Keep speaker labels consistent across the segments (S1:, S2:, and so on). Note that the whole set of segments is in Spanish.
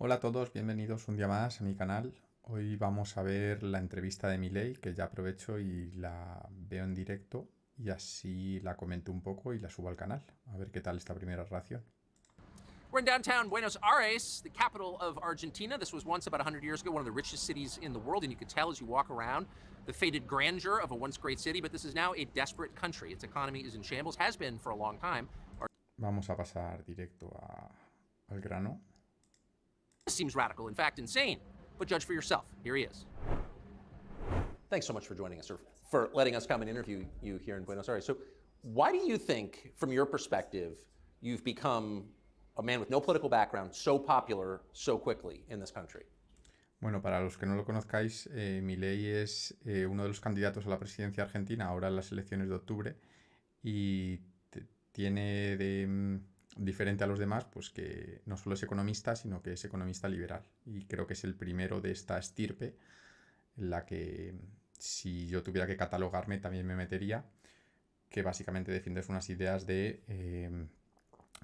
S1: Hola a todos, bienvenidos un día más a mi canal. Hoy vamos a ver la entrevista de Milei, que ya aprovecho y la veo en directo y así la comento un poco y la subo al canal. A ver qué tal esta primera relación.
S2: We're in downtown Buenos Aires, the capital of Argentina. This was once, about 100 years ago, one of the richest cities in the world, and you could tell as you walk around the faded grandeur of a once great city, but this is now a desperate country. Its economy is in shambles, has been for a long time.
S1: Vamos a pasar directo al grano.
S2: This seems radical, in fact, insane, but judge for yourself. Here he is. Thanks so much for joining us, or for letting us come and interview you here in Buenos Aires. So, why do you think, from your perspective, you've become a man with no political background so popular so quickly in this country?
S1: Bueno, para los que no lo conozcáis, Milei es uno de los candidatos a la presidencia argentina ahora en las elecciones de octubre y tiene diferente a los demás, pues que no solo es economista, sino que es economista liberal. Y creo que es el primero de esta estirpe en la que, si yo tuviera que catalogarme, también me metería, que básicamente defiende unas ideas de,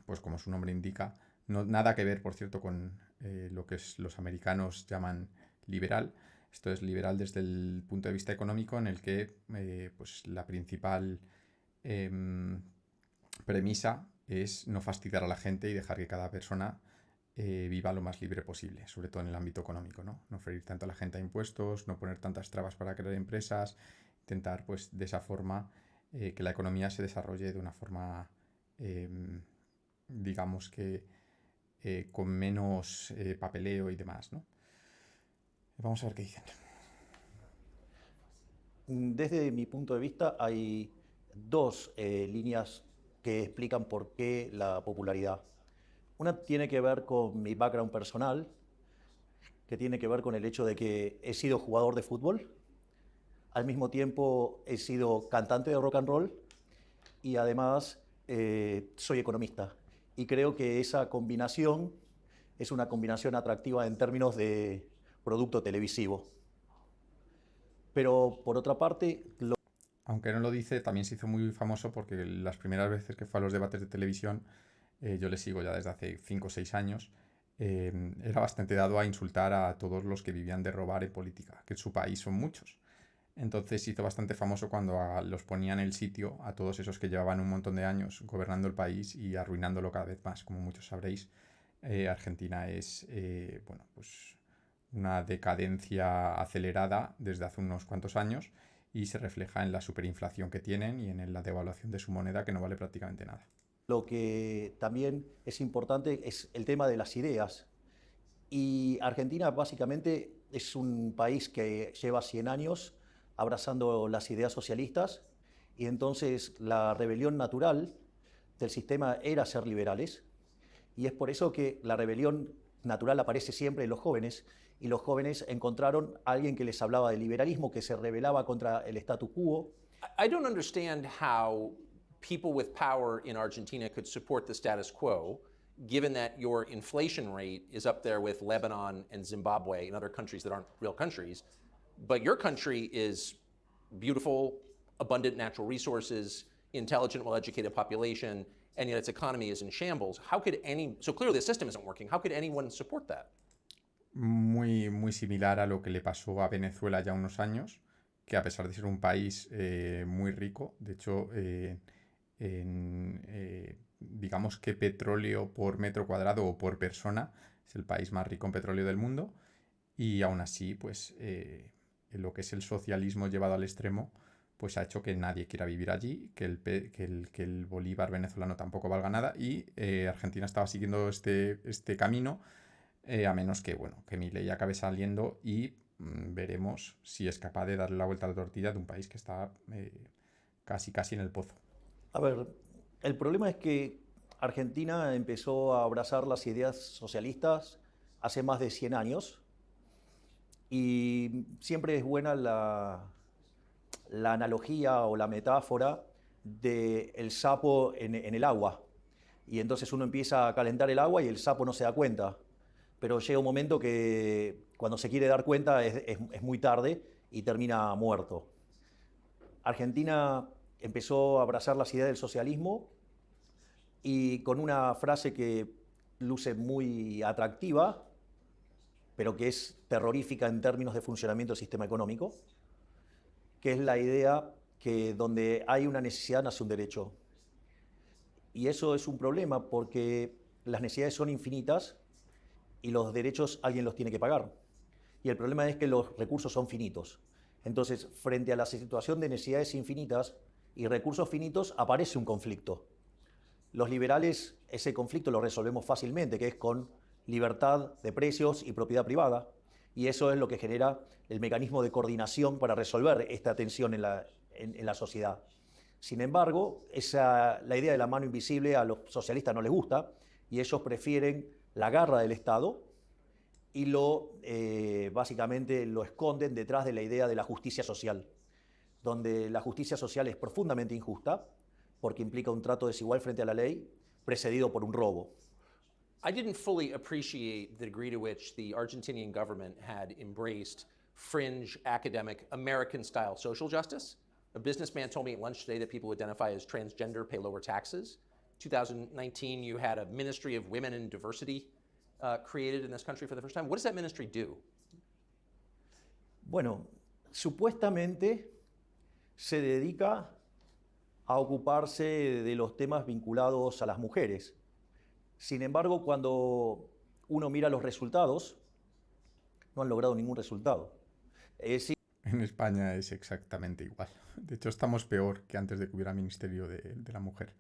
S1: pues como su nombre indica, no, nada que ver, por cierto, con lo que los americanos llaman liberal. Esto es liberal desde el punto de vista económico, en el que pues la principal premisa es no fastidiar a la gente y dejar que cada persona viva lo más libre posible, sobre todo en el ámbito económico, ¿no? No ferir tanto a la gente a impuestos, no poner tantas trabas para crear empresas, intentar, pues, de esa forma que la economía se desarrolle de una forma, digamos que con menos papeleo y demás, ¿no? Vamos a ver qué dicen.
S3: Desde mi punto de vista hay dos líneas que explican por qué la popularidad. Una tiene que ver con mi background personal, que tiene que ver con el hecho de que he sido jugador de fútbol, al mismo tiempo he sido cantante de rock and roll y además soy economista. Y creo que esa combinación es una combinación atractiva en términos de producto televisivo. Pero por otra parte,
S1: Aunque no lo dice, también se hizo muy famoso porque las primeras veces que fue a los debates de televisión, yo le sigo ya desde hace 5 o 6 años, era bastante dado a insultar a todos los que vivían de robar en política, que en su país son muchos. Entonces se hizo bastante famoso cuando los ponía en el sitio a todos esos que llevaban un montón de años gobernando el país y arruinándolo cada vez más. Como muchos sabréis, Argentina es, bueno, pues una decadencia acelerada desde hace unos cuantos años y se refleja en la superinflación que tienen y en la devaluación de su moneda, que no vale prácticamente nada.
S3: lo que también es importante es el tema de las ideas. Y Argentina básicamente es un país que lleva 100 años abrazando las ideas socialistas y entonces la rebelión natural del sistema era ser liberales y es por eso que la rebelión natural aparece siempre en los jóvenes y los jóvenes encontraron a alguien que les hablaba de liberalismo, que se rebelaba contra el statu quo.
S2: I don't understand how people with power in Argentina could support the status quo, given that your inflation rate is up there with Lebanon and Zimbabwe and other countries that aren't real countries. But your country is beautiful, abundant natural resources, intelligent, well-educated population, and yet its economy is in shambles. So clearly the system isn't working. How could anyone support that?
S1: Muy, muy similar a lo que le pasó a Venezuela ya unos años, que a pesar de ser un país muy rico, de hecho, digamos que petróleo por metro cuadrado o por persona es el país más rico en petróleo del mundo, y aún así, pues lo que es el socialismo llevado al extremo, pues ha hecho que nadie quiera vivir allí, que el bolívar venezolano tampoco valga nada, y Argentina estaba siguiendo este camino, a menos que, bueno, que Milei acabe saliendo y veremos si es capaz de darle la vuelta a la tortilla de un país que está casi en el pozo.
S3: A ver, el problema es que Argentina empezó a abrazar las ideas socialistas hace más de 100 años y siempre es buena la analogía o la metáfora del sapo en el agua. Y entonces uno empieza a calentar el agua y el sapo no se da cuenta. Pero llega un momento que cuando se quiere dar cuenta es muy tarde y termina muerto. Argentina empezó a abrazar las ideas del socialismo y con una frase que luce muy atractiva, pero que es terrorífica en términos de funcionamiento del sistema económico, que es la idea que donde hay una necesidad nace un derecho. Y eso es un problema porque las necesidades son infinitas y los derechos alguien los tiene que pagar. Y el problema es que los recursos son finitos. Entonces, frente a la situación de necesidades infinitas y recursos finitos, aparece un conflicto. Los liberales ese conflicto lo resolvemos fácilmente, que es con libertad de precios y propiedad privada. Y eso es lo que genera el mecanismo de coordinación para resolver esta tensión en la sociedad. Sin embargo, la idea de la mano invisible a los socialistas no les gusta y ellos prefieren la garra del Estado y básicamente lo esconden detrás de la idea de la justicia social, donde la justicia social es profundamente injusta porque implica un trato desigual frente a la ley precedido por un robo.
S2: I didn't fully appreciate the degree to which the Argentinian government had embraced fringe, academic, American-style social justice. A businessman told me at lunch today that people who identify as transgender pay lower taxes. 2019, you had a Ministry of Women and Diversity created in this country for the first time. What does that ministry do?
S3: Bueno, supuestamente se dedica a ocuparse de los temas vinculados a las mujeres. Sin embargo, cuando uno mira los resultados, no han logrado ningún resultado.
S1: En España es exactamente igual. De hecho, estamos peor que antes de que hubiera Ministerio de la Mujer.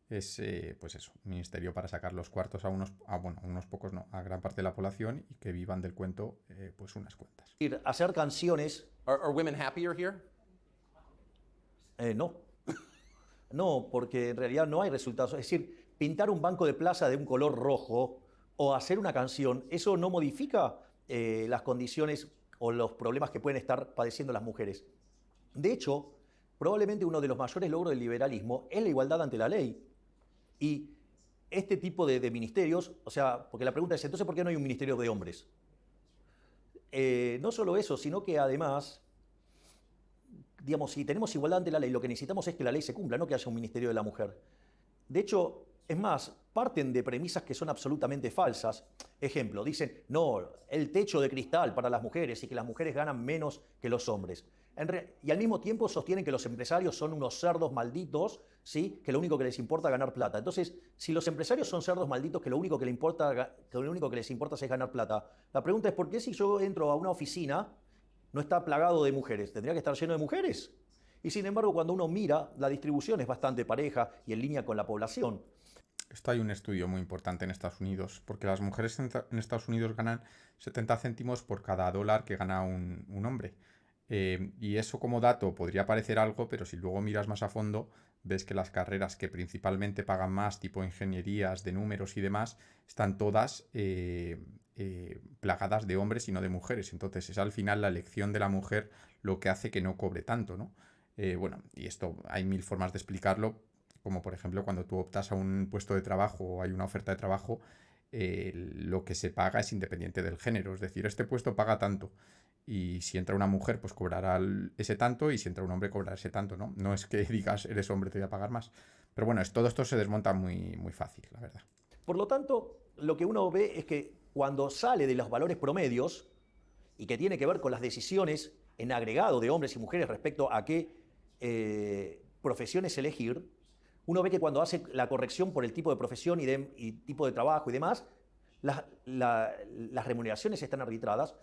S1: Es, pues eso, un ministerio para sacar los cuartos a unos pocos no, a gran parte de la población y que vivan del cuento pues unas cuantas.
S3: Hacer canciones...
S2: Are women happier here?
S3: No. No, porque en realidad no hay resultados. Es decir, pintar un banco de plaza de un color rojo o hacer una canción, eso no modifica las condiciones o los problemas que pueden estar padeciendo las mujeres. De hecho, probablemente uno de los mayores logros del liberalismo es la igualdad ante la ley. Y este tipo de ministerios, o sea, porque la pregunta es, entonces, ¿por qué no hay un ministerio de hombres? No solo eso, sino que además, digamos, si tenemos igualdad ante la ley, lo que necesitamos es que la ley se cumpla, no que haya un ministerio de la mujer. De hecho, es más, parten de premisas que son absolutamente falsas. Ejemplo, dicen, no, el techo de cristal para las mujeres y que las mujeres ganan menos que los hombres. Y al mismo tiempo sostienen que los empresarios son unos cerdos malditos, ¿sí? Que lo único que les importa es ganar plata. Entonces, si los empresarios son cerdos malditos que lo único que les importa es ganar plata, la pregunta es, ¿por qué si yo entro a una oficina no está plagado de mujeres? ¿Tendría que estar lleno de mujeres? Y sin embargo, cuando uno mira, la distribución es bastante pareja y en línea con la población.
S1: Esto hay un estudio muy importante en Estados Unidos, porque las mujeres en Estados Unidos ganan 70 céntimos por cada dólar que gana un hombre. Y eso como dato podría parecer algo, pero si luego miras más a fondo, ves que las carreras que principalmente pagan más, tipo ingenierías de números y demás, están todas plagadas de hombres y no de mujeres. Entonces es al final la elección de la mujer lo que hace que no cobre tanto, ¿no? Bueno, y esto hay mil formas de explicarlo, como por ejemplo cuando tú optas a un puesto de trabajo o hay una oferta de trabajo, lo que se paga es independiente del género. Es decir, este puesto paga tanto. Y si entra una mujer, pues cobrará ese tanto, y si entra un hombre, cobrará ese tanto, ¿no? No es que digas, eres hombre, te voy a pagar más. Pero bueno, todo esto se desmonta muy, muy fácil, la verdad.
S3: Por lo tanto, lo que uno ve es que cuando sale de los valores promedios, y que tiene que ver con las decisiones en agregado de hombres y mujeres respecto a qué profesiones elegir, uno ve que cuando hace la corrección por el tipo de profesión y tipo de trabajo y demás, las remuneraciones están arbitradas.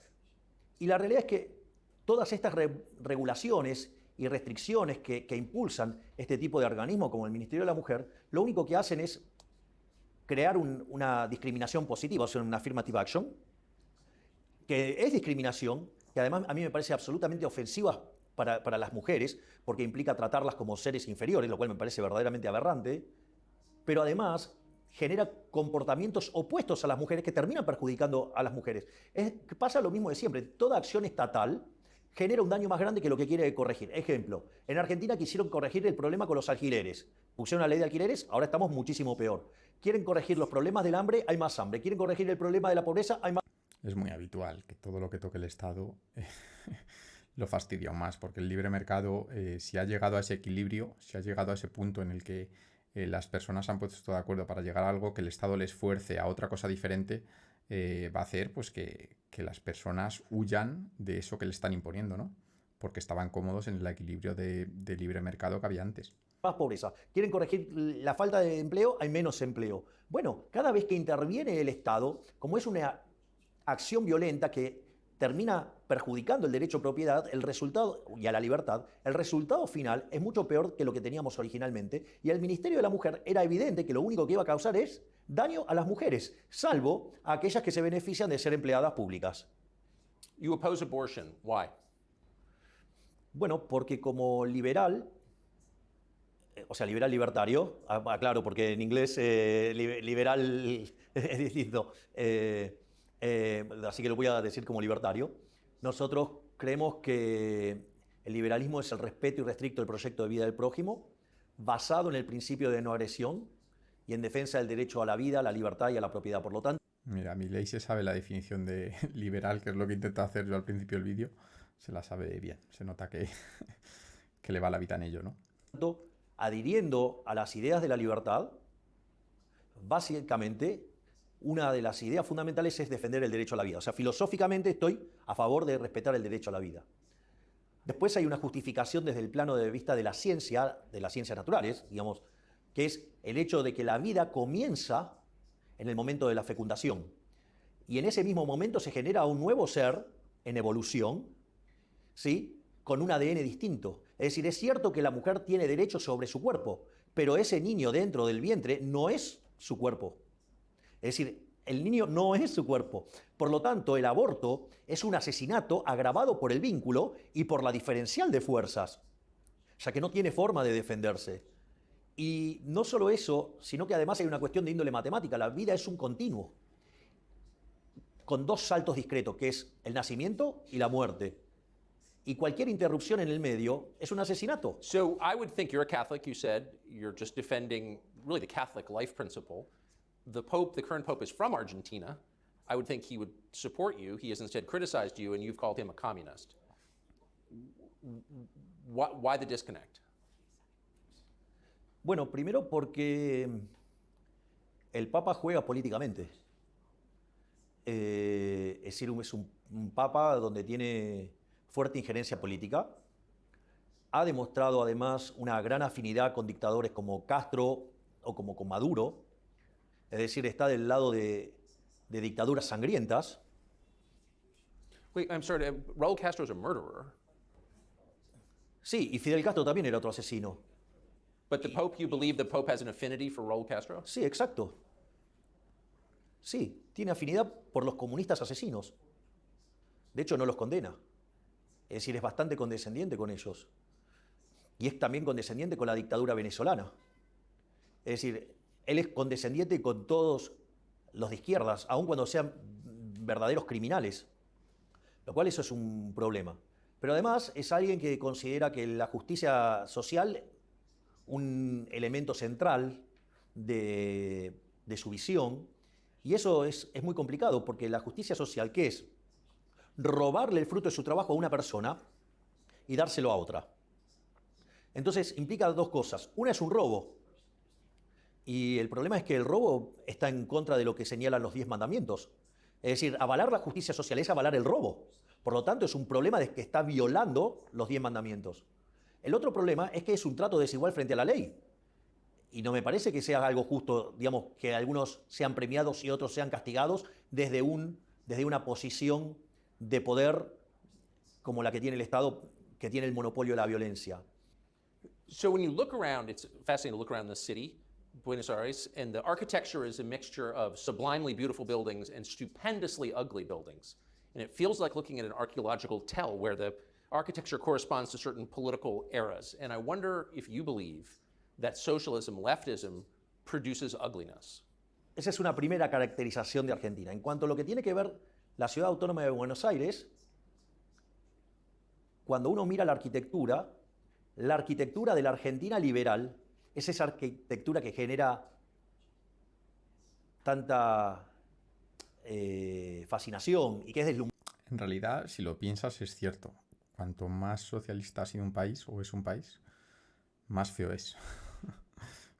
S3: Y la realidad es que todas estas regulaciones y restricciones que impulsan este tipo de organismos como el Ministerio de la Mujer, lo único que hacen es crear una discriminación positiva, o sea, una affirmative action, que es discriminación, que además a mí me parece absolutamente ofensiva para las mujeres, porque implica tratarlas como seres inferiores, lo cual me parece verdaderamente aberrante, pero además genera comportamientos opuestos a las mujeres que terminan perjudicando a las mujeres. Pasa lo mismo de siempre. Toda acción estatal genera un daño más grande que lo que quiere corregir. Ejemplo, en Argentina quisieron corregir el problema con los alquileres. Pusieron una ley de alquileres, ahora estamos muchísimo peor. Quieren corregir los problemas del hambre, hay más hambre. Quieren corregir el problema de la pobreza, hay más...
S1: Es muy habitual que todo lo que toque el Estado lo fastidia aún más, porque el libre mercado, si ha llegado a ese equilibrio, si ha llegado a ese punto en el que las personas han puesto de acuerdo para llegar a algo, que el Estado les fuerce a otra cosa diferente, va a hacer pues que que las personas huyan de eso que le están imponiendo, ¿no? Porque estaban cómodos en el equilibrio de libre mercado que había antes.
S3: Más pobreza. Quieren corregir la falta de empleo, hay menos empleo. Bueno, cada vez que interviene el Estado, como es una acción violenta que termina perjudicando el derecho a propiedad, el resultado, y a la libertad, el resultado final es mucho peor que lo que teníamos originalmente. Y al Ministerio de la Mujer era evidente que lo único que iba a causar es daño a las mujeres, salvo a aquellas que se benefician de ser empleadas públicas.
S2: You oppose abortion. Why?
S3: Bueno, porque como liberal, o sea, liberal libertario, aclaro, porque en inglés liberal es distinto, así que lo voy a decir como libertario. Nosotros creemos que el liberalismo es el respeto irrestricto del proyecto de vida del prójimo, basado en el principio de no agresión y en defensa del derecho a la vida, a la libertad y a la propiedad. Por lo tanto,
S1: Mira, Milei se sabe la definición de liberal, que es lo que intenta hacer yo al principio del vídeo. Se la sabe bien. Se nota que, que le va la vida en ello, ¿no?
S3: adhiriendo a las ideas de la libertad, básicamente una de las ideas fundamentales es defender el derecho a la vida. O sea, filosóficamente estoy a favor de respetar el derecho a la vida. Después hay una justificación desde el plano de vista de las ciencias naturales, digamos, que es el hecho de que la vida comienza en el momento de la fecundación. Y en ese mismo momento se genera un nuevo ser en evolución, ¿sí?, con un ADN distinto. Es decir, es cierto que la mujer tiene derecho sobre su cuerpo, pero ese niño dentro del vientre no es su cuerpo. Es decir, el niño no es su cuerpo. Por lo tanto, el aborto es un asesinato agravado por el vínculo y por la diferencial de fuerzas, ya que no tiene forma de defenderse. Y no solo eso, sino que además hay una cuestión de índole matemática. La vida es un continuo, con dos saltos discretos, que es el nacimiento y la muerte. Y cualquier interrupción en el medio es un asesinato.
S2: So I would think you're a Catholic, you said. You're just defending really the Catholic life principle. The Pope, the current Pope, is from Argentina. I would think he would support you. He has instead criticized you, and you've called him a communist. Why the disconnect?
S3: Bueno, primero porque el Papa juega políticamente. Es decir, es un Papa donde tiene fuerte injerencia política. Ha demostrado además una gran afinidad con dictadores como Castro o como con Maduro. Es decir, está del lado de dictaduras sangrientas.
S2: Wait, I'm sorry. Raúl Castro's a murderer.
S3: Sí, y Fidel Castro también era otro asesino.
S2: But the Pope, you believe the Pope has an affinity for Raúl Castro?
S3: Sí, exacto. Sí, tiene afinidad por los comunistas asesinos. De hecho, no los condena. Es decir, es bastante condescendiente con ellos. Y es también condescendiente con la dictadura venezolana. Es decir, él es condescendiente con todos los de izquierdas, aun cuando sean verdaderos criminales. Lo cual eso es un problema. Pero además es alguien que considera que la justicia social, un elemento central de su visión, y eso es muy complicado, porque la justicia social, ¿qué es? Robarle el fruto de su trabajo a una persona y dárselo a otra. Entonces implica dos cosas. Una es un robo. Y el problema es que el robo está en contra de lo que señalan los 10 mandamientos. Es decir, avalar la justicia social es avalar el robo. Por lo tanto, es un problema de que está violando los 10 mandamientos. El otro problema es que es un trato desigual frente a la ley. Y no me parece que sea algo justo, digamos, que algunos sean premiados y otros sean castigados desde una posición de poder como la que tiene el Estado, que tiene el monopolio de la violencia.
S2: So when you look around, it's fascinating to look around the city, Buenos Aires, and the architecture is a mixture of sublimely beautiful buildings and stupendously ugly buildings. And it feels like looking at an archaeological tell where the architecture corresponds to certain political eras. And I wonder if you believe that socialism, leftism, produces ugliness.
S3: Esa es una primera caracterización de Argentina. En cuanto a lo que tiene que ver la ciudad autónoma de Buenos Aires, cuando uno mira la arquitectura de la Argentina liberal es esa arquitectura que genera tanta fascinación y que es deslumbrante.
S1: En realidad, si lo piensas, es cierto. Cuanto más socialista ha sido un país, o es un país, más feo es.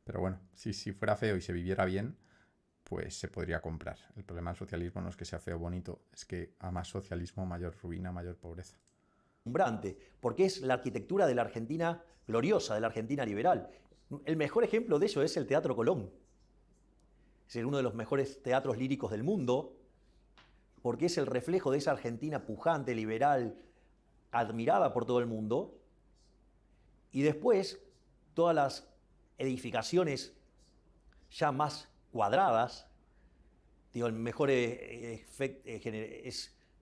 S1: Pero bueno, si fuera feo y se viviera bien, pues se podría comprar. El problema del socialismo no es que sea feo o bonito, es que a más socialismo, mayor ruina, mayor pobreza.
S3: Porque es la arquitectura de la Argentina gloriosa, de la Argentina liberal. El mejor ejemplo de ello es el Teatro Colón. Es uno de los mejores teatros líricos del mundo, porque es el reflejo de esa Argentina pujante, liberal, admirada por todo el mundo. Y después, todas las edificaciones ya más cuadradas, digo, el mejor es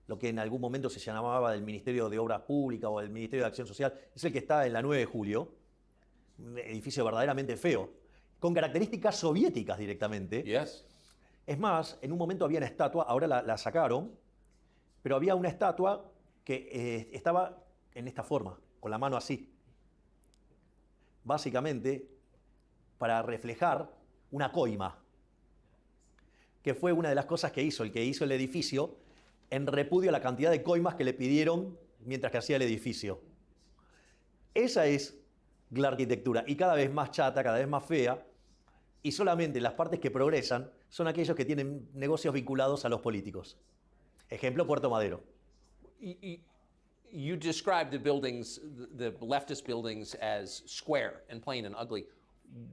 S3: lo que en algún momento se llamaba del Ministerio de Obras Públicas o el Ministerio de Acción Social, es el que está en la 9 de Julio, un edificio verdaderamente feo, con características soviéticas directamente.
S2: Yes.
S3: Es más, en un momento había una estatua, ahora la sacaron, pero había una estatua que estaba en esta forma, con la mano así. Básicamente, para reflejar una coima, que fue una de las cosas que hizo el edificio, en repudio a la cantidad de coimas que le pidieron mientras que hacía el edificio. Esa es la arquitectura, y cada vez más chata, cada vez más fea, y solamente las partes que progresan son aquellos que tienen negocios vinculados a los políticos. Ejemplo, Puerto Madero.
S2: You described the buildings, the leftist buildings, as square and plain and ugly.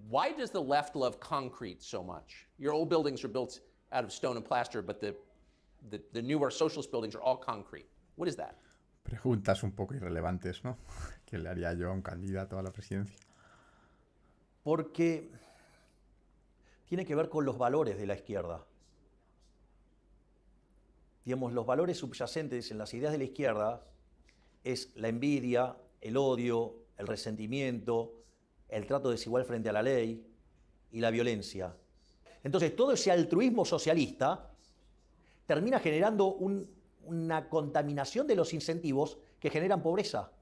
S2: Why does the left love concrete so much? Your old buildings are built out of stone and plaster, but the newer socialist buildings are all concrete. What is that?
S1: Preguntas un poco irrelevantes, ¿no? ¿Qué le haría yo a un candidato a la presidencia?
S3: Porque tiene que ver con los valores de la izquierda. Digamos, los valores subyacentes en las ideas de la izquierda es la envidia, el odio, el resentimiento, el trato desigual frente a la ley y la violencia. Entonces, todo ese altruismo socialista termina generando una contaminación de los incentivos que generan pobreza.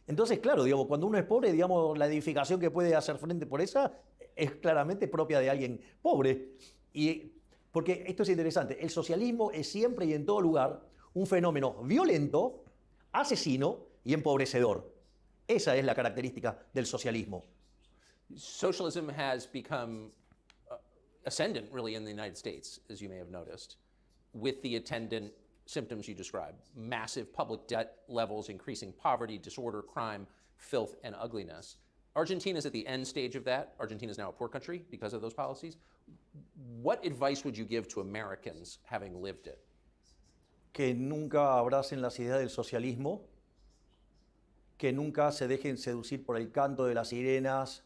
S3: Entonces, claro, digamos, cuando uno es pobre, digamos, la edificación que puede hacer frente por esa es claramente propia de alguien pobre. Porque esto es interesante, el socialismo es siempre y en todo lugar un fenómeno violento, asesino y empobrecedor. Esa es la característica del socialismo.
S2: Socialism has become ascendant, really, in the United States, as you may have noticed, with the attendant symptoms you described: massive public debt levels, increasing poverty, disorder, crime, filth, and ugliness. Argentina is at the end stage of that. Argentina is now a poor country because of those policies. What advice would you give to Americans having lived it?
S3: Que nunca abracen las ideas del socialismo, que nunca se dejen seducir por el canto de las sirenas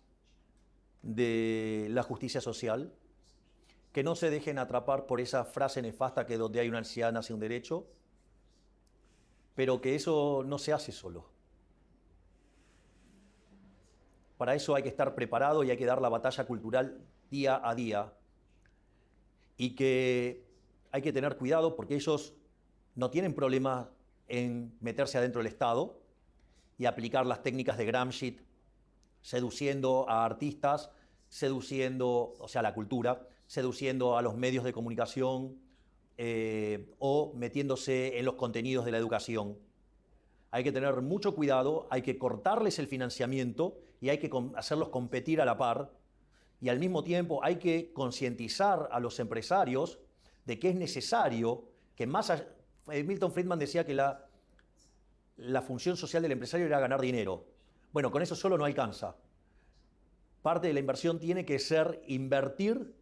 S3: de la justicia social, que no se dejen atrapar por esa frase nefasta que donde hay una ansiedad nace un derecho, pero que eso no se hace solo. Para eso hay que estar preparado y hay que dar la batalla cultural día a día, y que hay que tener cuidado porque ellos no tienen problema en meterse adentro del Estado y aplicar las técnicas de Gramsci, seduciendo a artistas, seduciendo, o sea, la cultura, seduciendo a los medios de comunicación o metiéndose en los contenidos de la educación. Hay que tener mucho cuidado, hay que cortarles el financiamiento y hay que hacerlos competir a la par, y al mismo tiempo hay que concientizar a los empresarios de que es necesario que más allá, Milton Friedman decía que la función social del empresario era ganar dinero. Bueno, con eso solo no alcanza. Parte de la inversión tiene que ser invertir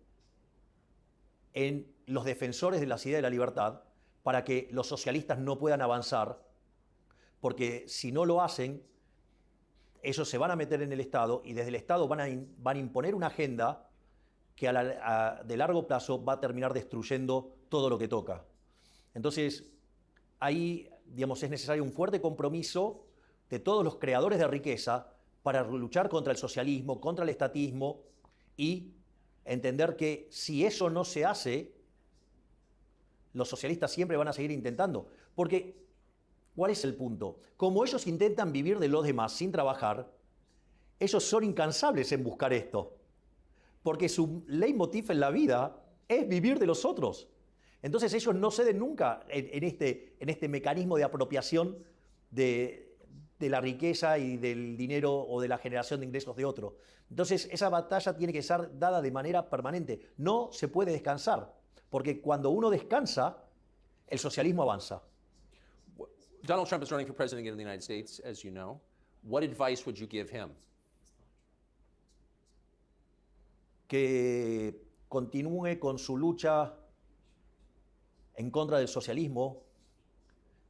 S3: en los defensores de las ideas de la libertad para que los socialistas no puedan avanzar, porque si no lo hacen, ellos se van a meter en el Estado y desde el Estado van a imponer una agenda que de largo plazo va a terminar destruyendo todo lo que toca. Entonces, ahí, digamos, es necesario un fuerte compromiso de todos los creadores de riqueza para luchar contra el socialismo, contra el estatismo, y entender que si eso no se hace, los socialistas siempre van a seguir intentando. Porque, ¿cuál es el punto? Como ellos intentan vivir de los demás sin trabajar, ellos son incansables en buscar esto. Porque su leitmotiv en la vida es vivir de los otros. Entonces ellos no ceden nunca en este mecanismo de apropiación de de la riqueza y del dinero o de la generación de ingresos de otro. Entonces, esa batalla tiene que ser dada de manera permanente. No se puede descansar, porque cuando uno descansa, el socialismo avanza.
S2: Donald Trump is running for president of the United States, as you know. What advice would you give him?
S3: Que continúe con su lucha en contra del socialismo,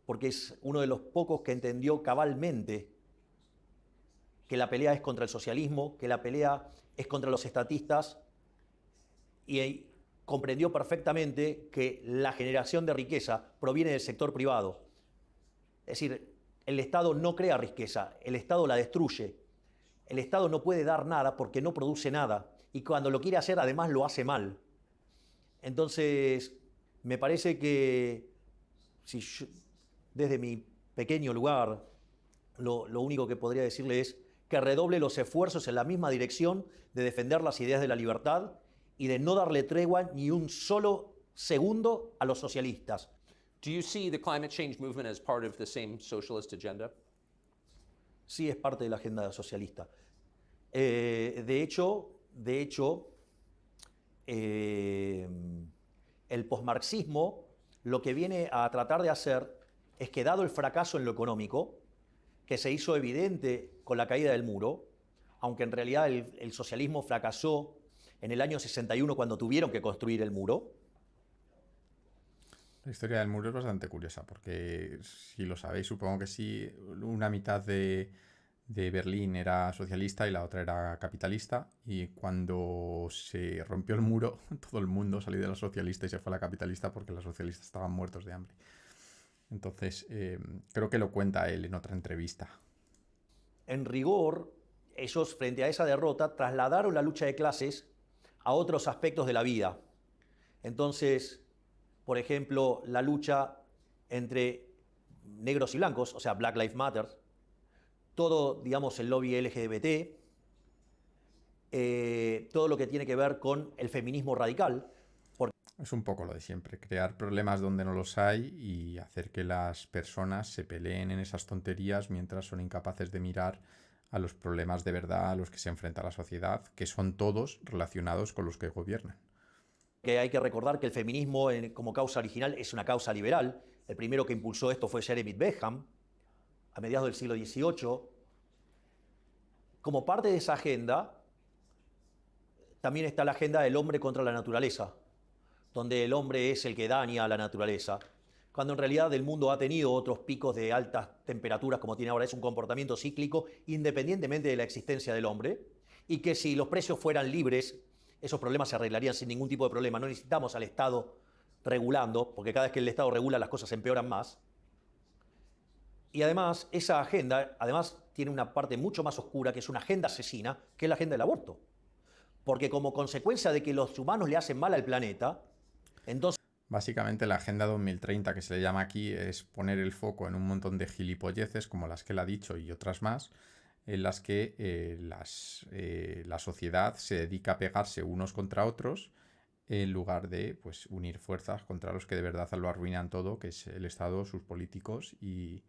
S3: porque es uno de los pocos que entendió cabalmente que la pelea es contra el socialismo, que la pelea es contra los estatistas, y comprendió perfectamente que la generación de riqueza proviene del sector privado. Es decir, el Estado no crea riqueza, el Estado la destruye. El Estado no puede dar nada porque no produce nada, y cuando lo quiere hacer además lo hace mal. Entonces, me parece que si yo, desde mi pequeño lugar, lo único que podría decirle es que redoble los esfuerzos en la misma dirección de defender las ideas de la libertad y de no darle tregua ni un solo segundo a los socialistas.
S2: Do you see the climate change movement as part of the same socialist agenda?
S3: Sí, es parte de la agenda socialista. De hecho, el posmarxismo lo que viene a tratar de hacer es que, dado el fracaso en lo económico, que se hizo evidente con la caída del muro, aunque en realidad el socialismo fracasó en el año 61 cuando tuvieron que construir el muro.
S1: La historia del muro es bastante curiosa, porque si lo sabéis, supongo que sí, una mitad de Berlín era socialista y la otra era capitalista, y cuando se rompió el muro, todo el mundo salió de la socialista y se fue a la capitalista porque los socialistas estaban muertos de hambre. Entonces, creo que lo cuenta él en otra entrevista.
S3: En rigor, ellos, frente a esa derrota, trasladaron la lucha de clases a otros aspectos de la vida. Entonces, por ejemplo, la lucha entre negros y blancos, o sea, Black Lives Matter, todo, digamos, el lobby LGBT, todo lo que tiene que ver con el feminismo radical.
S1: Es un poco lo de siempre, crear problemas donde no los hay y hacer que las personas se peleen en esas tonterías mientras son incapaces de mirar a los problemas de verdad a los que se enfrenta la sociedad, que son todos relacionados con los que gobiernan.
S3: Que hay que recordar que el feminismo como causa original es una causa liberal. El primero que impulsó esto fue Jeremy Bentham, a mediados del siglo XVIII. Como parte de esa agenda, también está la agenda del hombre contra la naturaleza, donde el hombre es el que daña a la naturaleza, cuando en realidad el mundo ha tenido otros picos de altas temperaturas como tiene ahora. Es un comportamiento cíclico independientemente de la existencia del hombre, y que si los precios fueran libres, esos problemas se arreglarían sin ningún tipo de problema. No necesitamos al Estado regulando, porque cada vez que el Estado regula las cosas empeoran más. Y además, esa agenda tiene una parte mucho más oscura, que es una agenda asesina, que es la agenda del aborto. Porque como consecuencia de que los humanos le hacen mal al planeta, entonces...
S1: Básicamente la Agenda 2030, que se le llama aquí, es poner el foco en un montón de gilipolleces, como las que él ha dicho y otras más, en las que la sociedad se dedica a pegarse unos contra otros en lugar de, pues, unir fuerzas contra los que de verdad lo arruinan todo, que es el Estado, sus políticos y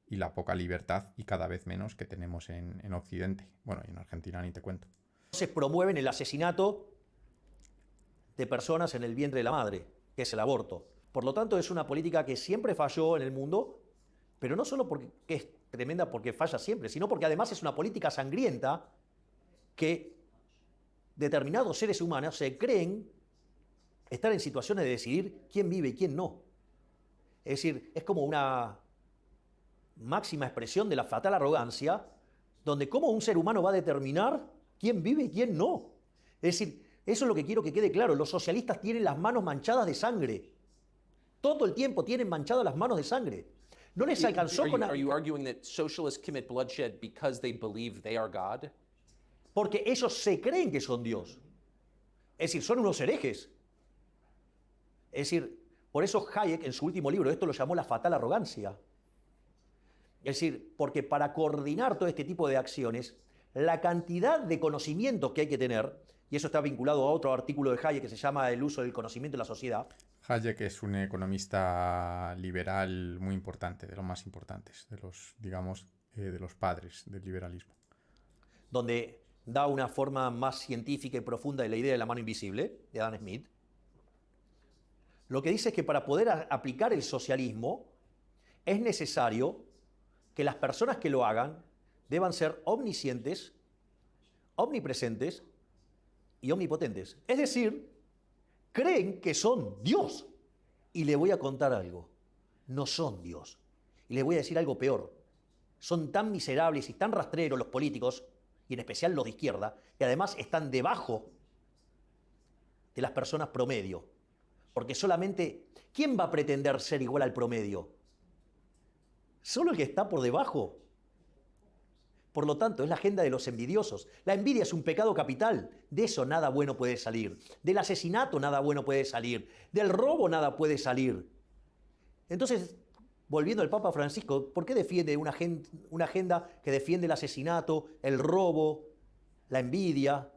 S1: la poca libertad y cada vez menos que tenemos en Occidente. Bueno, y en Argentina ni te cuento.
S3: Se promueven el asesinato de personas en el vientre de la madre, que es el aborto. Por lo tanto, es una política que siempre falló en el mundo, pero no solo porque es tremenda porque falla siempre, sino porque además es una política sangrienta que determinados seres humanos se creen estar en situaciones de decidir quién vive y quién no. Es decir, es como una máxima expresión de la fatal arrogancia, donde cómo un ser humano va a determinar quién vive y quién no. Es decir, eso es lo que quiero que quede claro. Los socialistas tienen las manos manchadas de sangre. Todo el tiempo tienen manchadas las manos de sangre. No les alcanzó con...
S2: Are you arguing that socialists commit bloodshed because they believe they are God?
S3: Porque ellos se creen que son Dios. Es decir, son unos herejes. Es decir, por eso Hayek en su último libro esto lo llamó la fatal arrogancia. Es decir, porque para coordinar todo este tipo de acciones, la cantidad de conocimiento que hay que tener, y eso está vinculado a otro artículo de Hayek que se llama El uso del conocimiento en la sociedad.
S1: Hayek es un economista liberal muy importante, de los más importantes, de los, digamos, de los padres del liberalismo.
S3: donde da una forma más científica y profunda de la idea de la mano invisible, de Adam Smith. Lo que dice es que para poder aplicar el socialismo es necesario que las personas que lo hagan deban ser omniscientes, omnipresentes y omnipotentes. Es decir, creen que son Dios. Y le voy a contar algo. No son Dios. Y les voy a decir algo peor. Son tan miserables y tan rastreros los políticos, y en especial los de izquierda, que además están debajo de las personas promedio. Porque solamente, ¿quién va a pretender ser igual al promedio? Solo el que está por debajo. Por lo tanto, es la agenda de los envidiosos. La envidia es un pecado capital. De eso nada bueno puede salir. Del asesinato nada bueno puede salir. Del robo nada puede salir. Entonces, volviendo al Papa Francisco, ¿por qué defiende una agenda que defiende el asesinato, el robo, la envidia?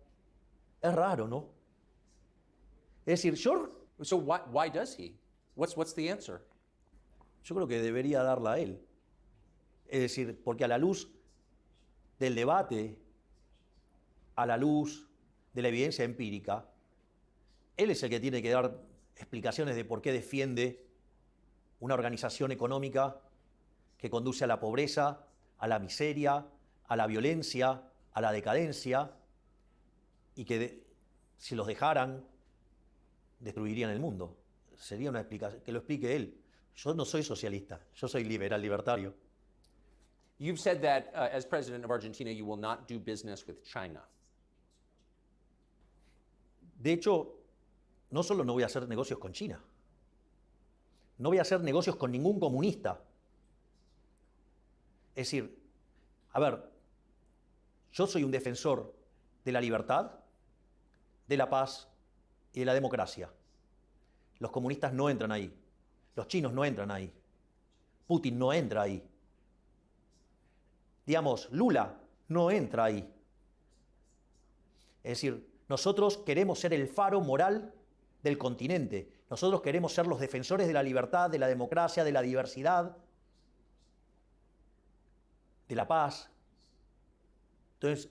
S3: Es raro, ¿no? Es decir,
S2: So why does he? What's the answer?
S3: yo creo que debería darla a él. Es decir, porque a la luz del debate, a la luz de la evidencia empírica, él es el que tiene que dar explicaciones de por qué defiende una organización económica que conduce a la pobreza, a la miseria, a la violencia, a la decadencia, y que si los dejaran, destruirían el mundo. Sería una explicación, que lo explique él. Yo no soy socialista, yo soy liberal libertario.
S2: You've said that as president of Argentina, you will not do business with China.
S3: De hecho, no solo no voy a hacer negocios con China, no voy a hacer negocios con ningún comunista. Es decir, a ver, yo soy un defensor de la libertad, de la paz y de la democracia. Los comunistas no entran ahí, los chinos no entran ahí, Putin no entra ahí. Digamos, Lula no entra ahí. Es decir, nosotros queremos ser el faro moral del continente. Nosotros queremos ser los defensores de la libertad, de la democracia, de la diversidad, de la paz. Entonces,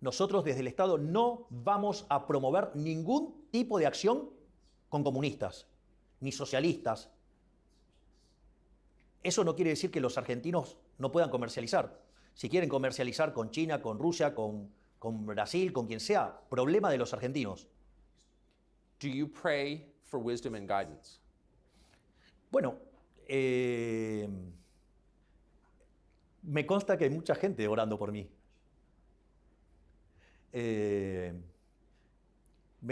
S3: nosotros desde el Estado no vamos a promover ningún tipo de acción con comunistas, ni socialistas. Eso no quiere decir que los argentinos no puedan comercializar. Si quieren comercializar con China, con Rusia, con Brasil, con quien sea, problema de los argentinos.
S2: Do you pray for wisdom and guidance?
S3: Bueno, me consta que hay mucha gente orando por mí.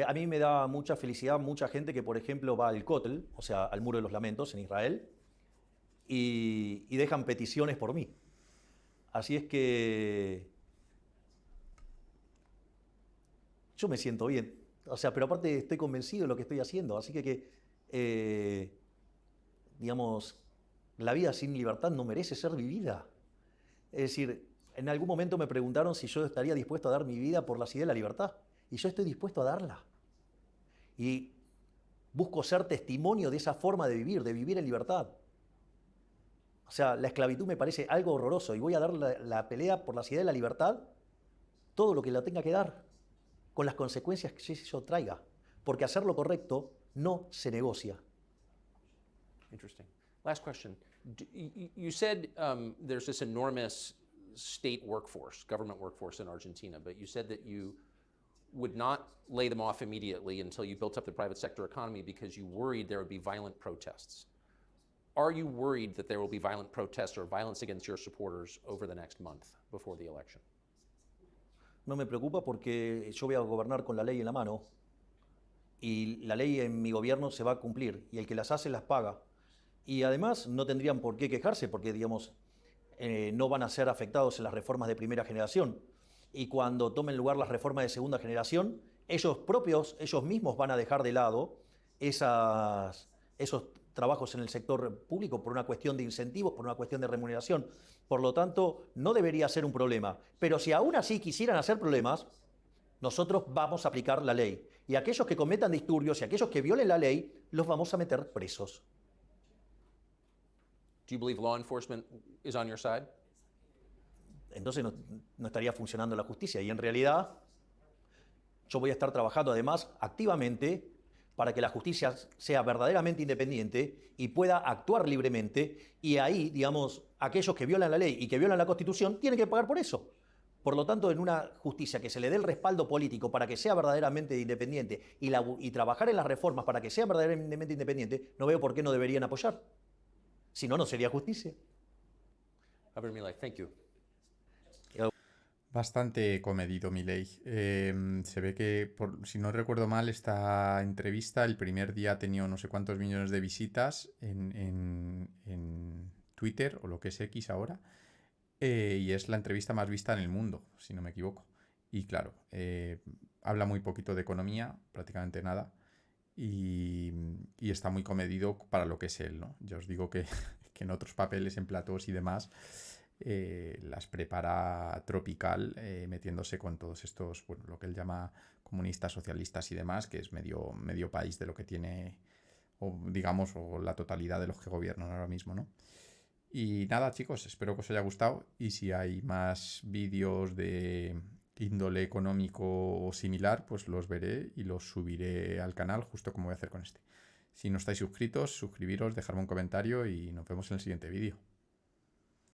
S3: A mí me da mucha felicidad mucha gente que, por ejemplo, va al Kotel, o sea, al Muro de los Lamentos en Israel, y dejan peticiones por mí. Así es que yo me siento bien. O sea, pero aparte estoy convencido de lo que estoy haciendo. Así que digamos, la vida sin libertad no merece ser vivida. Es decir, en algún momento me preguntaron si yo estaría dispuesto a dar mi vida por la idea de la libertad. Y yo estoy dispuesto a darla. Y busco ser testimonio de esa forma de vivir en libertad. O sea, la esclavitud me parece algo horroroso y voy a dar la pelea por la idea de la libertad, todo lo que la tenga que dar, con las consecuencias que eso traiga. Porque hacer lo correcto no se negocia.
S2: Interesting. Last question. You said there's this enormous state workforce, government workforce in Argentina, but you said that you would not lay them off immediately until you built up the private sector economy because you worried there would be violent protests. Are you worried that there will be violent protests or violence against your supporters over the next month before the election?
S3: No me preocupa porque yo voy a gobernar con la ley en la mano y la ley en mi gobierno se va a cumplir y el que las hace las paga. Y además no tendrían por qué quejarse porque, digamos, no van a ser afectados en las reformas de primera generación. Y cuando tomen lugar las reformas de segunda generación, ellos mismos van a dejar de lado esos trabajos en el sector público por una cuestión de incentivos, por una cuestión de remuneración. Por lo tanto, no debería ser un problema. Pero si aún así quisieran hacer problemas, nosotros vamos a aplicar la ley. Y aquellos que cometan disturbios y aquellos que violen la ley, los vamos a meter presos.
S2: Do you believe law enforcement is on your side?
S3: entonces no estaría funcionando la justicia. Y en realidad yo voy a estar trabajando además activamente para que la justicia sea verdaderamente independiente y pueda actuar libremente, y ahí, digamos, aquellos que violan la ley y que violan la Constitución tienen que pagar por eso. Por lo tanto, en una justicia que se le dé el respaldo político para que sea verdaderamente independiente y trabajar en las reformas para que sea verdaderamente independiente, no veo por qué no deberían apoyar. Si no, no sería justicia.
S2: Javier Milei, thank you.
S1: Bastante comedido Milei. Se ve que, si no recuerdo mal, esta entrevista el primer día ha tenido no sé cuántos millones de visitas en Twitter, o lo que es X ahora, y es la entrevista más vista en el mundo, si no me equivoco. Y claro, habla muy poquito de economía, prácticamente nada, y está muy comedido para lo que es él, ¿no? Ya os digo que en otros papeles, en platós y demás, las prepara tropical, metiéndose con todos estos, bueno, lo que él llama comunistas, socialistas y demás, que es medio país de lo que tiene, o digamos, o la totalidad de los que gobiernan ahora mismo, ¿no? Y nada, chicos, espero que os haya gustado, y si hay más vídeos de índole económico o similar, pues los veré y los subiré al canal, justo como voy a hacer con este. Si no estáis suscritos, suscribiros, dejarme un comentario y nos vemos en el siguiente vídeo.